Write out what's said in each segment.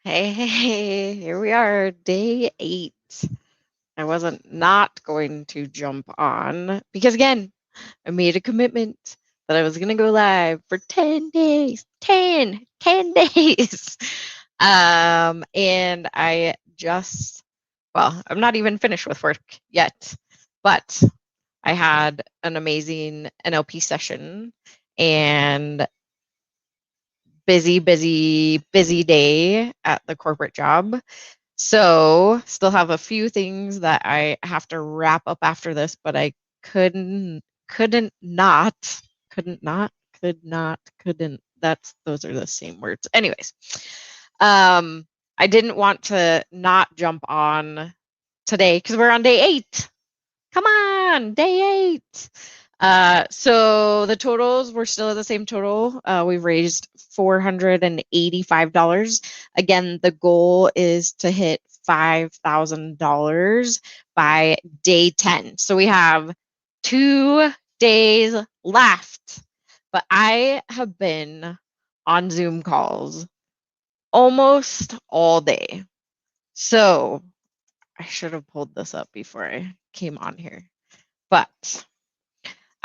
Hey, here we are, day 8. I wasn't not going to jump on because, again, I made a commitment that I was going to go live for 10 days. 10 days. And I just, well, I'm not even finished with work yet, but I had an amazing NLP session and busy day at the corporate job. So, still have a few things that I have to wrap up after this, but I couldn't couldn't not couldn't not could not couldn't that's those are the same words. Anyways, I didn't want to not jump on today because we're on day 8. Come on, day 8. So the totals, we're still at the same total. We've raised $485. Again, the goal is to hit $5,000 by day 10. So we have 2 days left. But I have been on Zoom calls almost all day. So I should have pulled this up before I came on here. But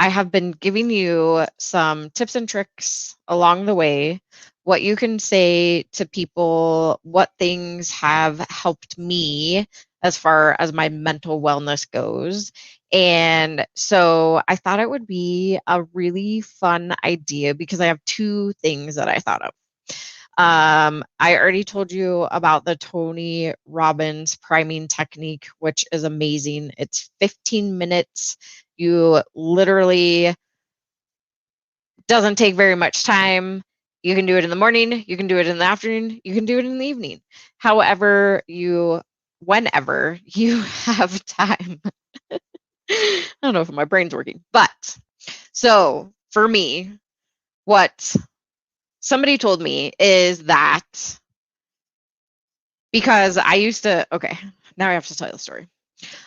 I have been giving you some tips and tricks along the way, what you can say to people, what things have helped me as far as my mental wellness goes. And so I thought it would be a really fun idea because I have 2 things that I thought of. I already told you about the Tony Robbins priming technique, which is amazing. It's 15 minutes. You literally doesn't take very much time. You can do it in the morning, you can do it in the afternoon, you can do it in the evening. Whenever you have time. I don't know if my brain's working, but so for me, what somebody told me is that because okay, now I have to tell you the story.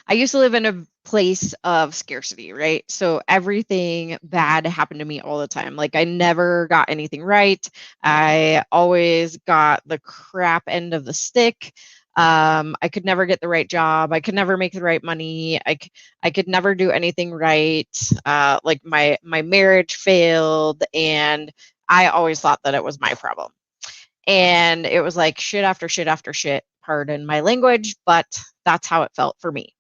I used to live in a place of scarcity, right? So everything bad happened to me all the time. Like I never got anything right. I always got the crap end of the stick. I could never get the right job. I could never make the right money. I could never do anything right. Like my marriage failed, and I always thought that it was my problem. And it was like shit after shit after shit, pardon my language, but that's how it felt for me.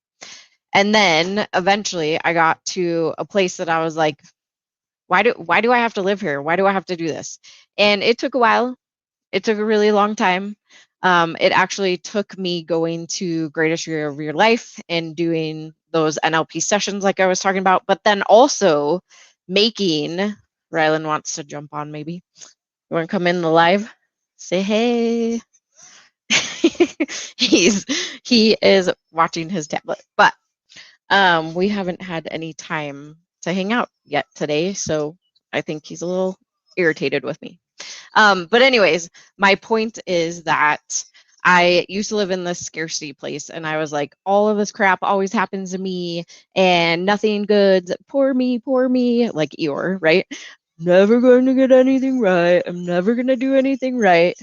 And then eventually I got to a place that I was like, why do I have to live here? Why do I have to do this? And it took a while. It took a really long time. It actually took me going to Greatest Year of Your Life and doing those NLP sessions like I was talking about, but then also making Rylan wants to jump on maybe. You want to come in the live? Say hey. He's he is watching his tablet. But we haven't had any time to hang out yet today, so I think he's a little irritated with me. But anyways, my point is that I used to live in this scarcity place, and I was like, all of this crap always happens to me, and nothing good. Poor me, like Eeyore, right? Never going to get anything right. I'm never going to do anything right.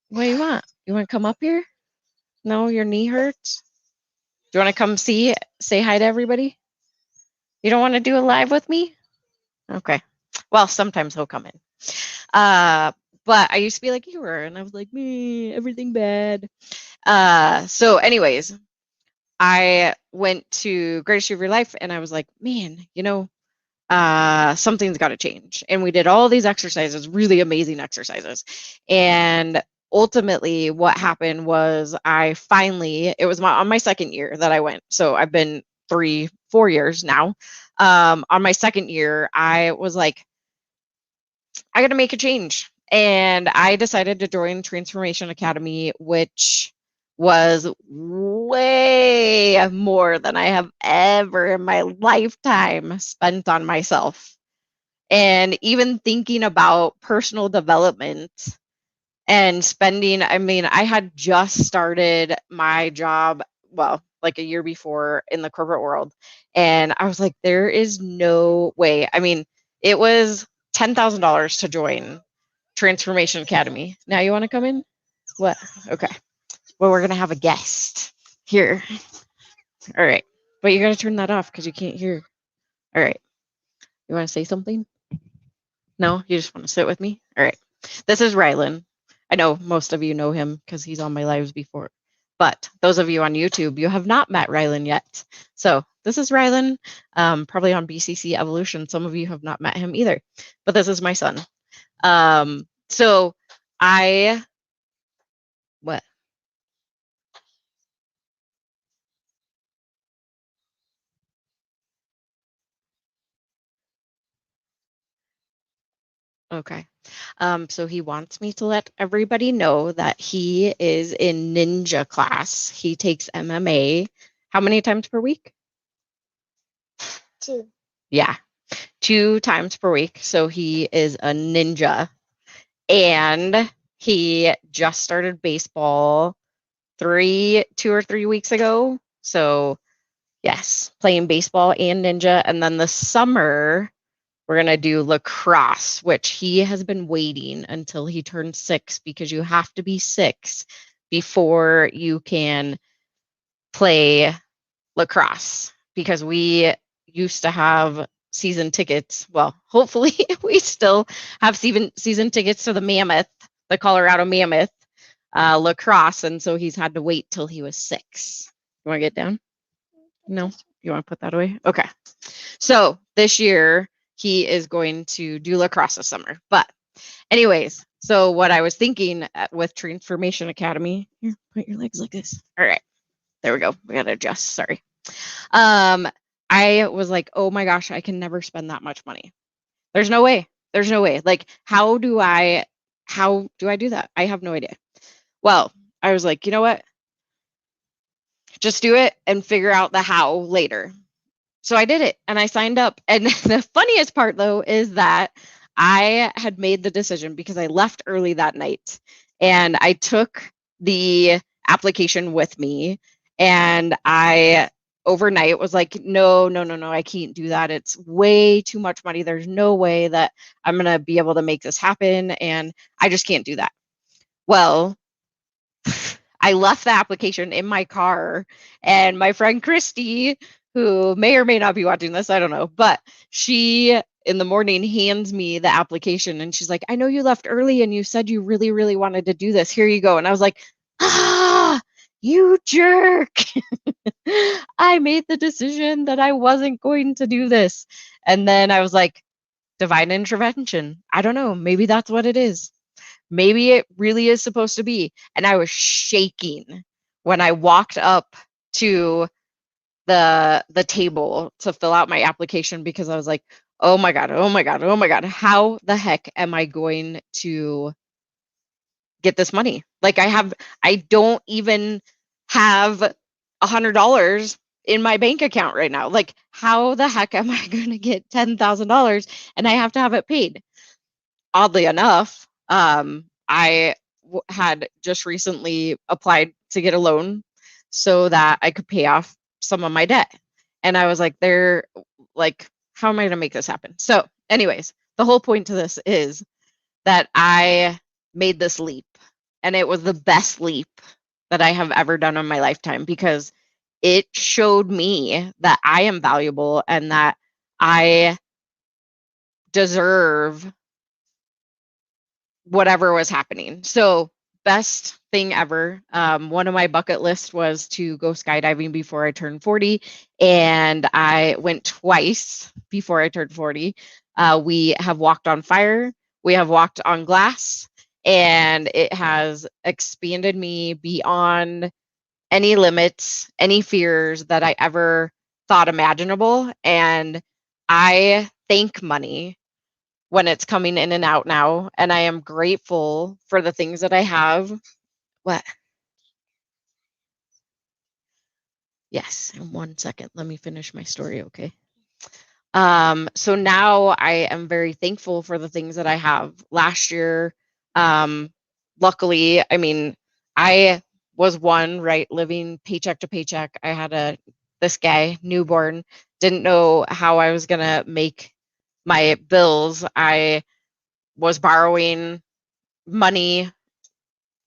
What do you want? You want to come up here? No, your knee hurts? Do you want to come say hi to everybody? You don't want to do a live with me? Okay. Well, sometimes he'll come in. Uh, but I used to be like you were, and I was like, me, everything bad. So anyways, I went to Greatest Year of Your Life, and I was like, man, something's got to change. And we did all these exercises, really amazing exercises. And ultimately, what happened was it was on my second year that I went. So I've been 4 years now. On my second year, I was like, I got to make a change. And I decided to join Transformation Academy, which was way more than I have ever in my lifetime spent on myself. And even thinking about personal development and spending, I mean, I had just started my job, well, like a year before in the corporate world. And I was like, there is no way. I mean, it was $10,000 to join Transformation Academy. Now you want to come in? What? Okay. Well, we're gonna have a guest here. All right. But you gotta turn that off because you can't hear. All right. You want to say something? No, you just want to sit with me? All right. This is Rylan. I know most of you know him because he's on my lives before. But those of you on YouTube, you have not met Rylan yet. So this is Rylan, probably on BCC Evolution. Some of you have not met him either. But this is my son. So I, what? Okay. So he wants me to let everybody know that he is in ninja class. He takes MMA. How many times per week? 2. Yeah, 2 times per week. So he is a ninja. And he just started baseball 2 or 3 weeks ago. So yes, playing baseball and ninja. And then the summer, we're going to do lacrosse, which he has been waiting until he turns 6 because you have to be 6 before you can play lacrosse. Because we used to have season tickets. Well, hopefully we still have season tickets to the Mammoth, the Colorado Mammoth lacrosse. And so he's had to wait till he was 6. You want to get down? No? You want to put that away? Okay. So this year he is going to do lacrosse this summer. But anyways, so what I was thinking with Transformation Academy, here, put your legs like this. All right. There we go. We got to adjust. Sorry. I was like, oh my gosh, I can never spend that much money. There's no way. There's no way. Like, how do I do that? I have no idea. Well, I was like, you know what? Just do it and figure out the how later. So I did it and I signed up. And the funniest part though is that I had made the decision because I left early that night and I took the application with me and I overnight was like, no, no, no, no, I can't do that. It's way too much money. There's no way that I'm going to be able to make this happen. And I just can't do that. Well, I left the application in my car, and my friend Christy, who may or may not be watching this, I don't know, but she in the morning hands me the application and she's like, I know you left early and you said you really, really wanted to do this. Here you go. And I was like, you jerk. I made the decision that I wasn't going to do this. And then I was like, divine intervention. I don't know. Maybe that's what it is. Maybe it really is supposed to be. And I was shaking when I walked up to the table to fill out my application because I was like, oh my God, oh my God, oh my God, how the heck am I going to get this money? Like I don't even have $100 in my bank account right now. Like, how the heck am I going to get $10,000 and I have to have it paid? Oddly enough, I had just recently applied to get a loan so that I could pay off some of my debt. And I was like, how am I going to make this happen? So, anyways, the whole point to this is that I made this leap, and it was the best leap that I have ever done in my lifetime because it showed me that I am valuable and that I deserve whatever was happening. So best thing ever. One of my bucket lists was to go skydiving before I turned 40, and I went twice before I turned 40. We have walked on fire, we have walked on glass, and it has expanded me beyond any limits, any fears that I ever thought imaginable. And I thank money when it's coming in and out now. And I am grateful for the things that I have. What? Yes, in 1 second. Let me finish my story, okay? So now I am very thankful for the things that I have. Last year, luckily, I mean, I was one, right, living paycheck to paycheck. I had this guy, newborn, didn't know how I was gonna make my bills. I was borrowing money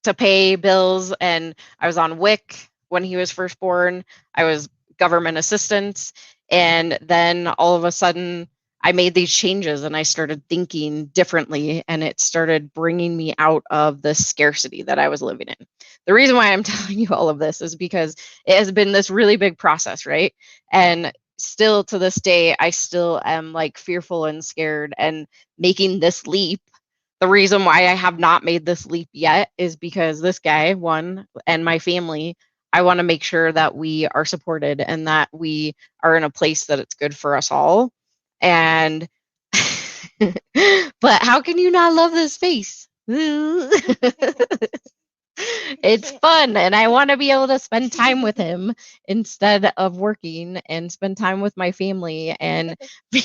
to pay bills, and I was on WIC when he was first born. I was government assistance, and then all of a sudden I made these changes and I started thinking differently, and it started bringing me out of the scarcity that I was living in. The reason why I'm telling you all of this is because it has been this really big process, right? And still to this day, I still am like fearful and scared and making this leap. The reason why I have not made this leap yet is because this guy, one, and my family, I want to make sure that we are supported and that we are in a place that it's good for us all. And, but how can you not love this face? It's fun, and I want to be able to spend time with him instead of working and spend time with my family and be,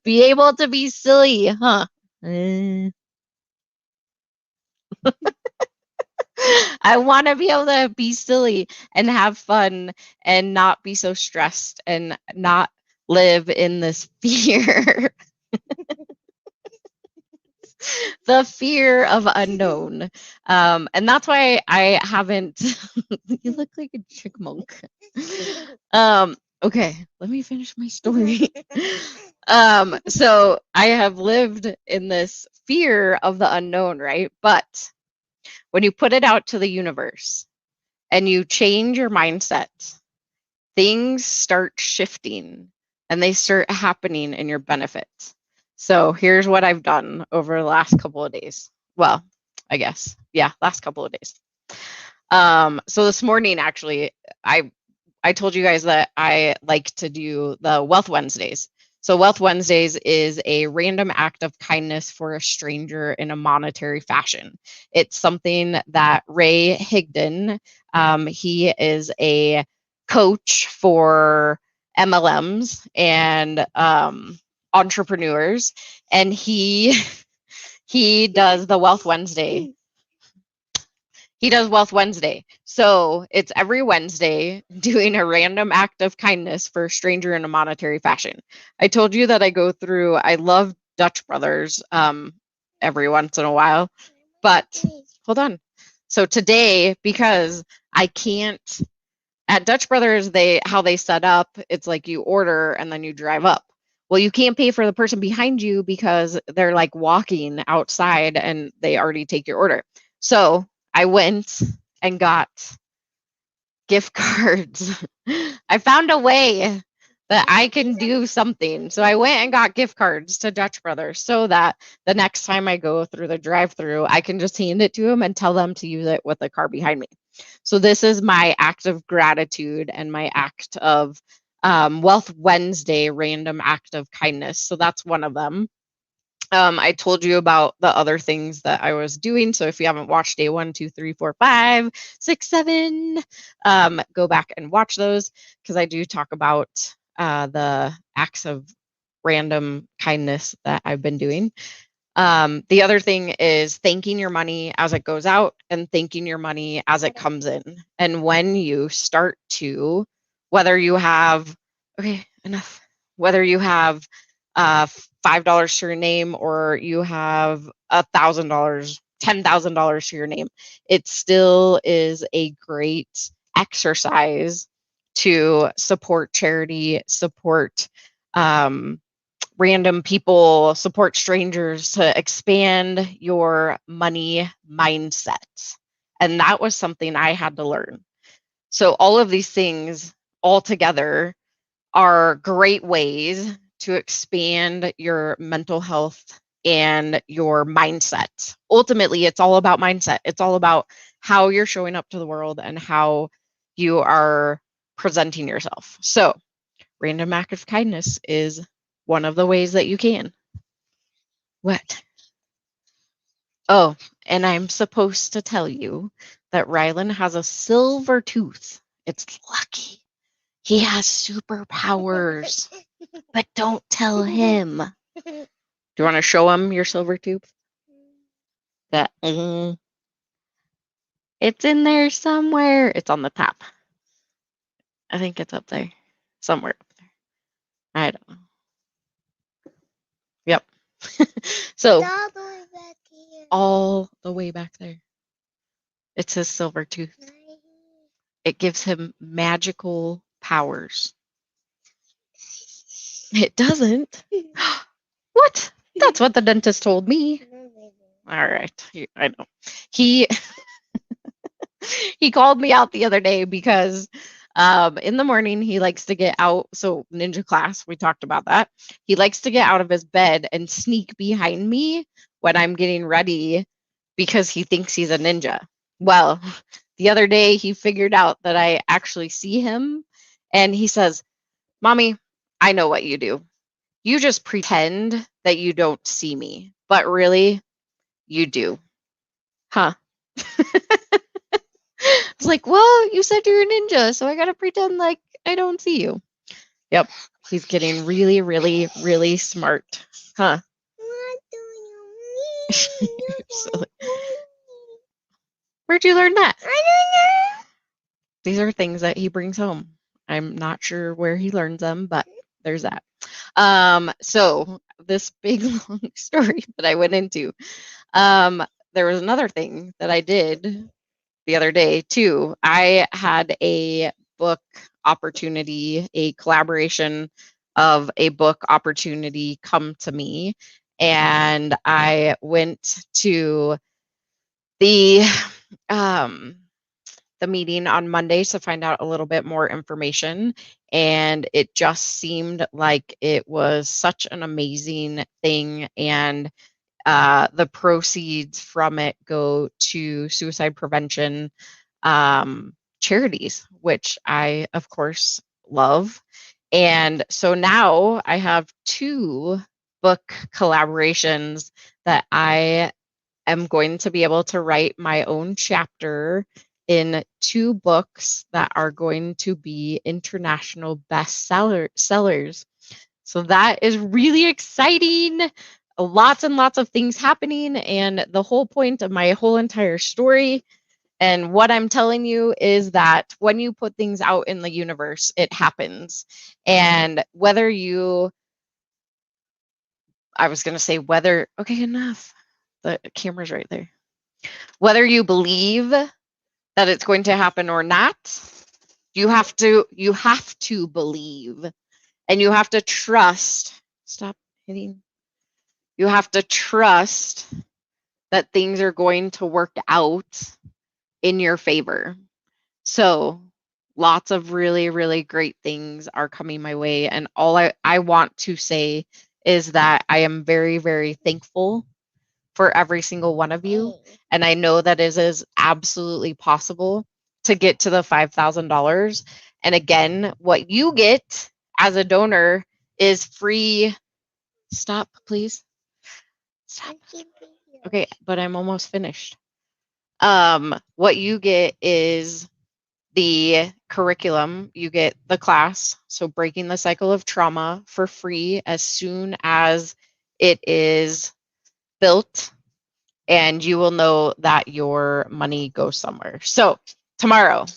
be able to be silly, huh? I want to be able to be silly and have fun and not be so stressed and not live in this fear. The fear of unknown. And that's why I haven't. You look like a chipmunk. Okay, let me finish my story. So I have lived in this fear of the unknown, right? But when you put it out to the universe and you change your mindset, things start shifting and they start happening in your benefit. So here's what I've done over the last couple of days. Well, I guess, yeah, last couple of days. So this morning, actually, I told you guys that I like to do the Wealth Wednesdays. So Wealth Wednesdays is a random act of kindness for a stranger in a monetary fashion. It's something that Ray Higdon, he is a coach for MLMs and entrepreneurs, and he does the Wealth Wednesday. He does Wealth Wednesday. So it's every Wednesday doing a random act of kindness for a stranger in a monetary fashion. I told you that I love Dutch Brothers every once in a while, but hold on. So today, because I can't, at Dutch Brothers, how they set up, it's like you order and then you drive up. Well, you can't pay for the person behind you because they're like walking outside and they already take your order. So I went and got gift cards. I found a way that I can do something. So I went and got gift cards to Dutch Brothers so that the next time I go through the drive-through, I can just hand it to them and tell them to use it with the car behind me. So this is my act of gratitude and my act of Wealth Wednesday random act of kindness. So that's one of them. I told you about the other things that I was doing. So if you haven't watched day 1, 2, 3, 4, 5, 6, 7, go back and watch those because I do talk about the acts of random kindness that I've been doing. The other thing is thanking your money as it goes out and thanking your money as it comes in. And when you start to, whether you have, okay, enough, whether you have $5 to your name or you have $1,000, $10,000 to your name, it still is a great exercise to support charity, support random people, support strangers, to expand your money mindset. And that was something I had to learn. So all of these things all together are great ways to expand your mental health and your mindset. Ultimately, it's all about mindset. It's all about how you're showing up to the world and how you are presenting yourself. So, random act of kindness is one of the ways that you can. What? Oh, and I'm supposed to tell you that Rylan has a silver tooth. It's lucky. He has superpowers, but don't tell him. Do you want to show him your silver tooth? That it's in there somewhere. It's on the top. I think it's up there. Somewhere up there. I don't know. Yep. So all the way back here. All the way back there. It's his silver tooth. It gives him magical powers. It doesn't. What? That's what the dentist told me. All right. I know. He he called me out the other day because in the morning he likes to get out. So ninja class, we talked about that. He likes to get out of his bed and sneak behind me when I'm getting ready because he thinks he's a ninja. Well, the other day he figured out that I actually see him and he says, "Mommy, I know what you do. You just pretend that you don't see me, but really you do." Huh. I was like, "Well, you said you're a ninja, so I gotta pretend like I don't see you." Yep. He's getting really, really, really smart. Huh. Silly. Where'd you learn that? These are things that he brings home. I'm not sure where he learns them, but there's that. So this big long story that I went into. There was another thing that I did the other day too. I had a book opportunity, a collaboration of a book opportunity come to me, and I went to the um the meeting on Monday to find out a little bit more information. And it just seemed like it was such an amazing thing. And the proceeds from it go to suicide prevention charities, which I, of course, love. And so now I have two book collaborations that I am going to be able to write my own chapter in two books that are going to be international sellers. So that is really exciting. Lots and lots of things happening. And the whole point of my whole entire story and what I'm telling you is that when you put things out in the universe, it happens. And whether you, I was going to say whether, okay, enough. The camera's right there. Whether you believe that it's going to happen or not, you have to believe and you have to trust. Stop hitting. You have to trust that things are going to work out in your favor. So lots of really, really great things are coming my way. And all I want to say is that I am very, very thankful for every single one of you. And I know that it is absolutely possible to get to the $5,000. And again, what you get as a donor is free. Stop, please. Stop. Okay, but I'm almost finished. What you get is the curriculum, you get the class, so breaking the cycle of trauma for free as soon as it is built, and you will know that your money goes somewhere. So tomorrow,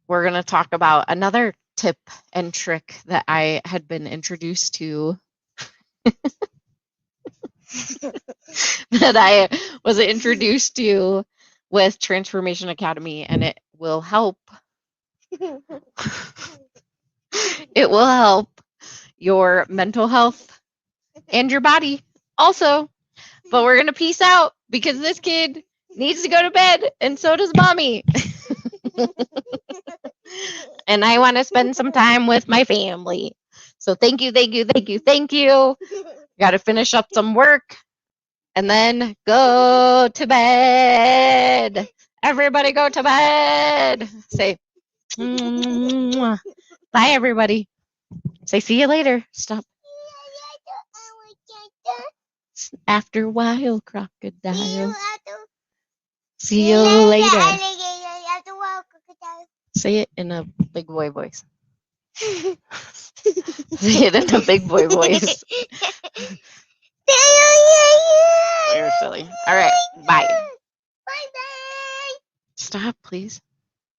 we're going to talk about another tip and trick that I had been introduced to that I was introduced to with Transformation Academy, and it will help. It will help your mental health and your body also. But we're going to peace out because this kid needs to go to bed, and so does mommy. And I want to spend some time with my family. So thank you, thank you, thank you, thank you. Got to finish up some work and then go to bed. Everybody go to bed. Say, bye, everybody. Say, see you later. Stop. After a while, crocodile. See you later. Say it in a big boy voice. Say it in a big boy voice. You're silly. All right. Bye. Bye. Stop, please.